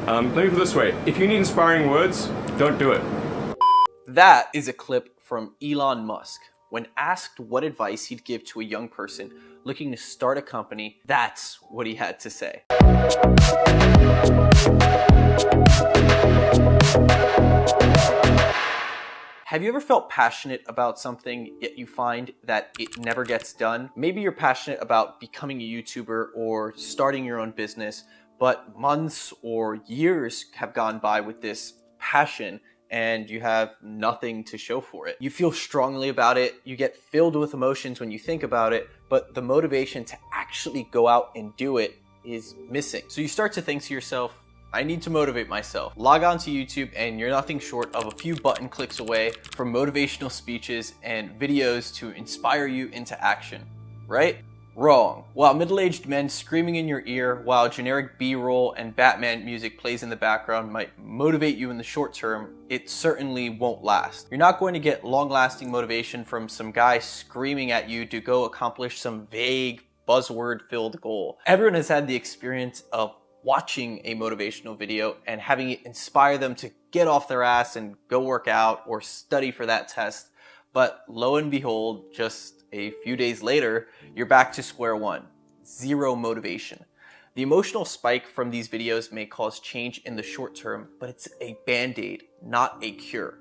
Let me put it this way. If you need inspiring words, don't do it. That is a clip from Elon Musk. When asked what advice he'd give to a young person looking to start a company, that's what he had to say. Have you ever felt passionate about something, yet you find that it never gets done? Maybe you're passionate about becoming a YouTuber or starting your own business, but months or years have gone by with this passion and you have nothing to show for it. You feel strongly about it, you get filled with emotions when you think about it, but the motivation to actually go out and do it is missing. So you start to think to yourself, I need to motivate myself. Log on to YouTube and you're nothing short of a few button clicks away from motivational speeches and videos to inspire you into action, right? Wrong. While middle-aged men screaming in your ear while generic B-roll and Batman music plays in the background might motivate you in the short term, it certainly won't last. You're not going to get long-lasting motivation from some guy screaming at you to go accomplish some vague, buzzword-filled goal. Everyone has had the experience of watching a motivational video and having it inspire them to get off their ass and go work out or study for that test. But lo and behold, just a few days later, you're back to square one. Zero motivation. The emotional spike from these videos may cause change in the short term, but it's a band-aid, not a cure.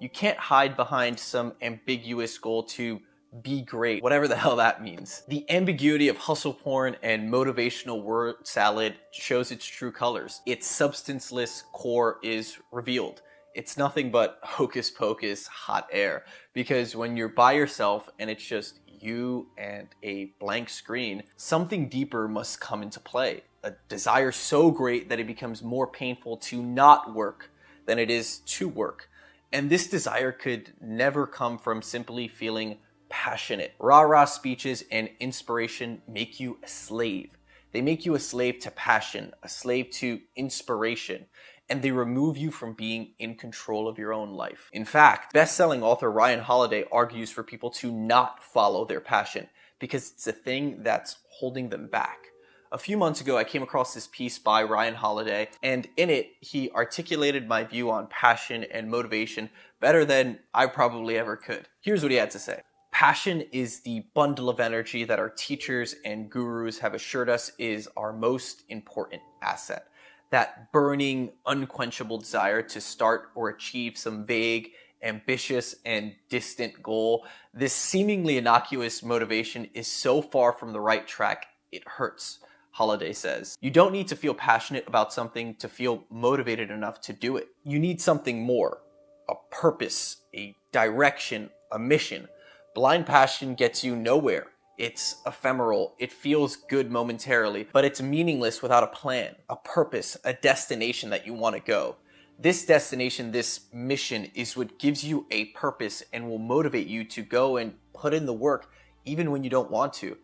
You can't hide behind some ambiguous goal to be great, whatever the hell that means. The ambiguity of hustle porn and motivational word salad shows its true colors. Its substanceless core is revealed. It's nothing but hocus pocus hot air, because when you're by yourself and it's just you and a blank screen, something deeper must come into play. A desire so great that it becomes more painful to not work than it is to work. And this desire could never come from simply feeling passionate. Rah-rah speeches and inspiration make you a slave. They make you a slave to passion, a slave to inspiration, and they remove you from being in control of your own life. In fact, best-selling author Ryan Holiday argues for people to not follow their passion because it's a thing that's holding them back. A few months ago, I came across this piece by Ryan Holiday, and in it, he articulated my view on passion and motivation better than I probably ever could. Here's what he had to say. Passion is the bundle of energy that our teachers and gurus have assured us is our most important asset. That burning, unquenchable desire to start or achieve some vague, ambitious, and distant goal. This seemingly innocuous motivation is so far from the right track, it hurts, Holiday says. You don't need to feel passionate about something to feel motivated enough to do it. You need something more. A purpose, a direction, a mission. Blind passion gets you nowhere. It's ephemeral, it feels good momentarily, but it's meaningless without a plan, a purpose, a destination that you want to go. This destination, this mission, is what gives you a purpose and will motivate you to go and put in the work even when you don't want to.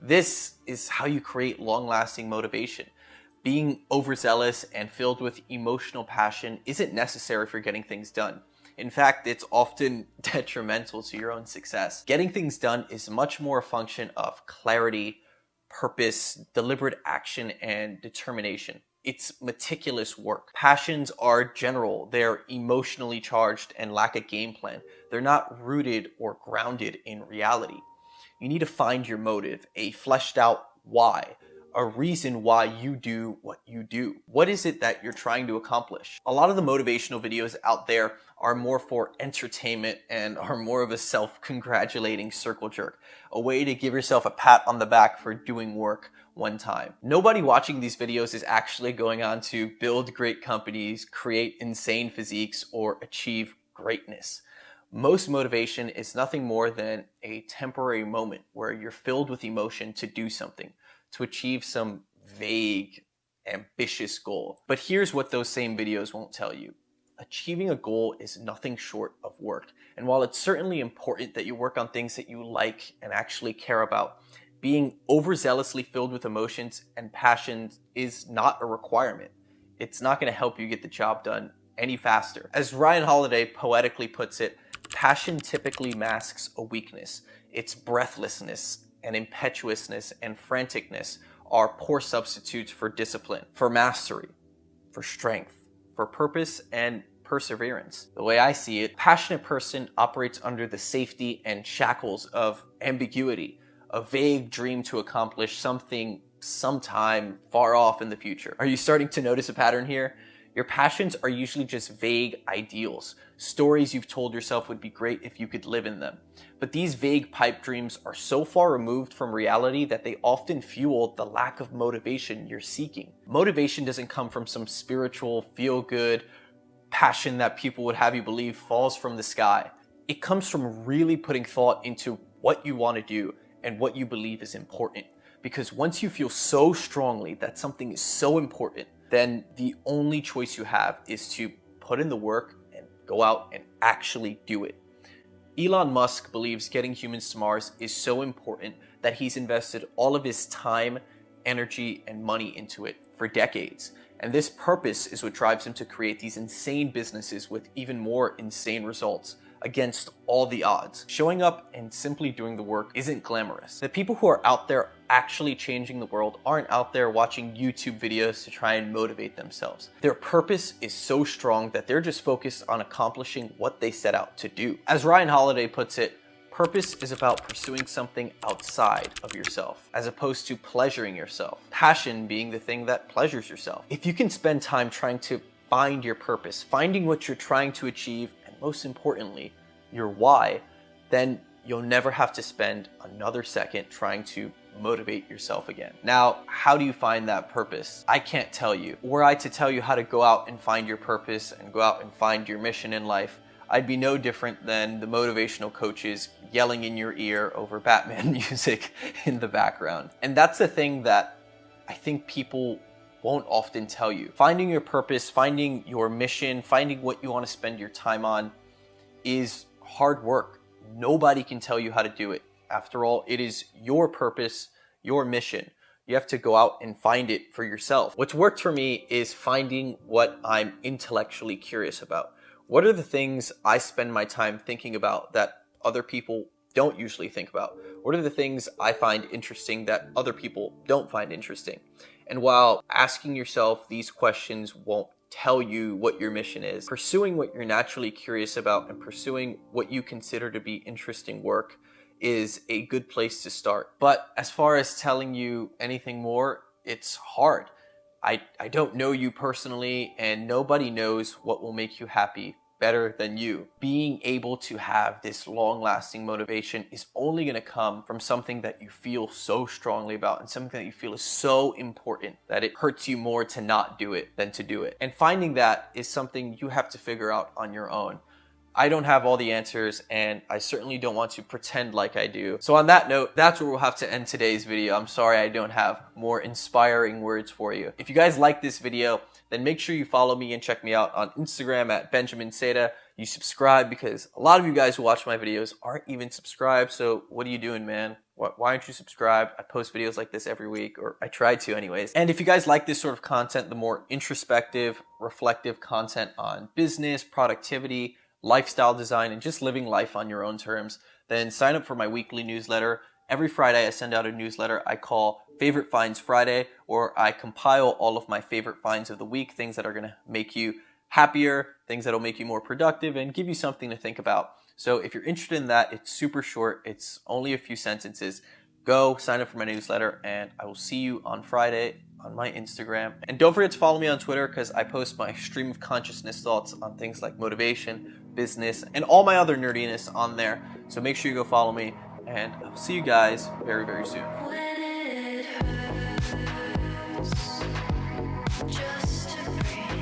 This is how you create long-lasting motivation. Being overzealous and filled with emotional passion isn't necessary for getting things done. In fact, it's often detrimental to your own success. Getting things done is much more a function of clarity, purpose, deliberate action, and determination. It's meticulous work. Passions are general, they're emotionally charged and lack a game plan. They're not rooted or grounded in reality. You need to find your motive, a fleshed out why. A reason why you do what you do. What is it that you're trying to accomplish? A lot of the motivational videos out there are more for entertainment and are more of a self-congratulating circle jerk, a way to give yourself a pat on the back for doing work one time. Nobody watching these videos is actually going on to build great companies, create insane physiques, or achieve greatness. Most motivation is nothing more than a temporary moment where you're filled with emotion to do something, to achieve some vague, ambitious goal. But here's what those same videos won't tell you. Achieving a goal is nothing short of work. And while it's certainly important that you work on things that you like and actually care about, being overzealously filled with emotions and passions is not a requirement. It's not going to help you get the job done any faster. As Ryan Holiday poetically puts it, passion typically masks a weakness. Its breathlessness and impetuousness and franticness are poor substitutes for discipline, for mastery, for strength, for purpose, and perseverance. The way I see it, a passionate person operates under the safety and shackles of ambiguity, a vague dream to accomplish something sometime far off in the future. Are you starting to notice a pattern here? Your passions are usually just vague ideals, stories you've told yourself would be great if you could live in them. But these vague pipe dreams are so far removed from reality that they often fuel the lack of motivation you're seeking. Motivation doesn't come from some spiritual, feel-good passion that people would have you believe falls from the sky. It comes from really putting thought into what you want to do and what you believe is important. Because once you feel so strongly that something is so important, then the only choice you have is to put in the work and go out and actually do it. Elon Musk believes getting humans to Mars is so important that he's invested all of his time, energy, and money into it for decades. And this purpose is what drives him to create these insane businesses with even more insane results against all the odds. Showing up and simply doing the work isn't glamorous. The people who are out there actually changing the world aren't out there watching YouTube videos to try and motivate themselves. Their purpose is so strong that they're just focused on accomplishing what they set out to do. As Ryan Holiday puts it, purpose is about pursuing something outside of yourself, as opposed to pleasuring yourself. Passion being the thing that pleasures yourself. If you can spend time trying to find your purpose, finding what you're trying to achieve, and most importantly, your why, then you'll never have to spend another second trying to motivate yourself again. Now, how do you find that purpose? I can't tell you. Were I to tell you how to go out and find your purpose and go out and find your mission in life, I'd be no different than the motivational coaches yelling in your ear over Batman music in the background. And that's the thing that I think people won't often tell you. Finding your purpose, finding your mission, finding what you want to spend your time on is hard work. Nobody can tell you how to do it. After all, it is your purpose, your mission. You have to go out and find it for yourself. What's worked for me is finding what I'm intellectually curious about. What are the things I spend my time thinking about that other people don't usually think about? What are the things I find interesting that other people don't find interesting? And while asking yourself these questions won't tell you what your mission is, pursuing what you're naturally curious about and pursuing what you consider to be interesting work is a good place to start. But as far as telling you anything more, it's hard. I don't know you personally, and nobody knows what will make you happy better than you. Being able to have this long-lasting motivation is only going to come from something that you feel so strongly about and something that you feel is so important that it hurts you more to not do it than to do it. And finding that is something you have to figure out on your own. I don't have all the answers, and I certainly don't want to pretend like I do. So on that note, that's where we'll have to end today's video. I'm sorry I don't have more inspiring words for you. If you guys like this video, then make sure you follow me and check me out on Instagram at Benjamin Seda. You subscribe, because a lot of you guys who watch my videos aren't even subscribed. So what are you doing, man? Why aren't you subscribed? I post videos like this every week, or I try to anyways. And if you guys like this sort of content, the more introspective, reflective content on business, productivity, lifestyle design, and just living life on your own terms, then sign up for my weekly newsletter. Every Friday I send out a newsletter I call Favorite Finds Friday, or I compile all of my favorite finds of the week, things that are going to make you happier, things that will make you more productive, and give you something to think about. So if you're interested in that, it's super short. It's only a few sentences. Go sign up for my newsletter, and I will see you on Friday on my Instagram. And don't forget to follow me on Twitter, because I post my stream of consciousness thoughts on things like motivation, business, and all my other nerdiness on there. So make sure you go follow me, and I'll see you guys very, very soon. When it hurts just to breathe.